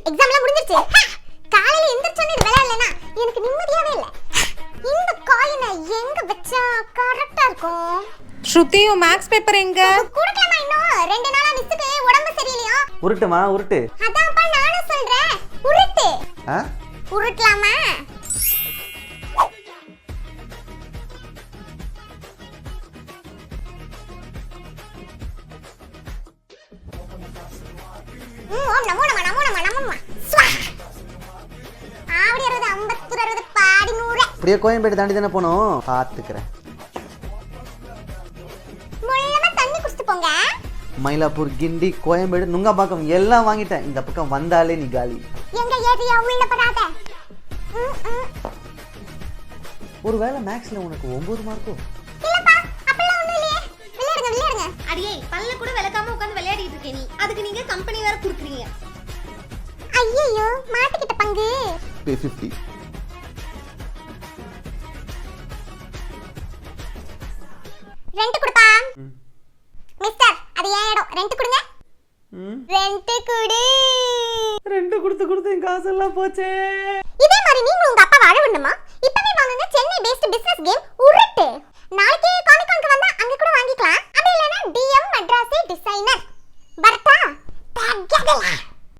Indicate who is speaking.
Speaker 1: எக்ஸாம்லாம் முடிஞ்சிருச்சு. காலையில எந்திரச்சோனே இது விளையாடலனா எனக்கு நிம்மதியாவே இல்ல. இந்த காயினை எங்க வச்சா கரெக்ட்டா இருக்கும்?
Speaker 2: ஸ்ருதி மேக்ஸ் பேப்பர் எங்க?
Speaker 1: குடுக்கலாமா? இன்னும் 2 நாளா மிஸ்ஸுக்கு உடம்பு சரியில்லையா?
Speaker 3: உருட்டுமா உருட்டு.
Speaker 1: அதான்ப்பா நானும் சொல்றேன். உருட்டு. உருட்டலாமா? ஓம் நமோ நம நமோ நம நம ஸ்வா. ஆவடி 60 50 60 பாடி 100.
Speaker 3: அப்படியே கோயம்பேடு தாண்டி தானே போனோம். பாத்துக்கிறேன்.
Speaker 1: முள்ளமா தண்ணி குடிச்சிட்டு போங்க.
Speaker 3: மயிலாப்பூர், கிண்டி, கோயம்பேடு, நுங்கம்பாக்கம் எல்லாம் வாங்கிட்டேன். இந்த பக்கம் வந்தாலே நீ காலி.
Speaker 1: எங்க ஏரியா உள்ள படாத.
Speaker 3: ஒருவேளை மேக்ஸ்ல உனக்கு 9 மார்க்கோ?
Speaker 1: இல்லப்பா, அப்பலாம் ஒண்ணும் இல்லையே. விளையாடுங்க.
Speaker 2: அடியே பல்ல கூட விளக்காம உட்கார்ந்து விளையாடிட்டு இருக்கே நீ. அதுக்கு நீங்க கம்பெனி வேற குடுக்குறீங்க.
Speaker 1: ஐயோ, மாட்டிக்கிட்ட பங்கு.
Speaker 3: பே 50.
Speaker 1: ரெண்ட் கொடுப்பா. மிஸ்டர், அது ஏன் இடம். ரெண்ட் கொடுங்க. ரெண்ட் கொடு.
Speaker 3: ரெண்ட் கொடுத்து என் காசெல்லாம் போச்சே.
Speaker 1: இதே மாதிரி நீங்க உங்க அப்பா வாழ வேண்டுமா? இப்பவே வாங்குங்க சென்னை பேஸ்ட் பிசினஸ் கேம் உரு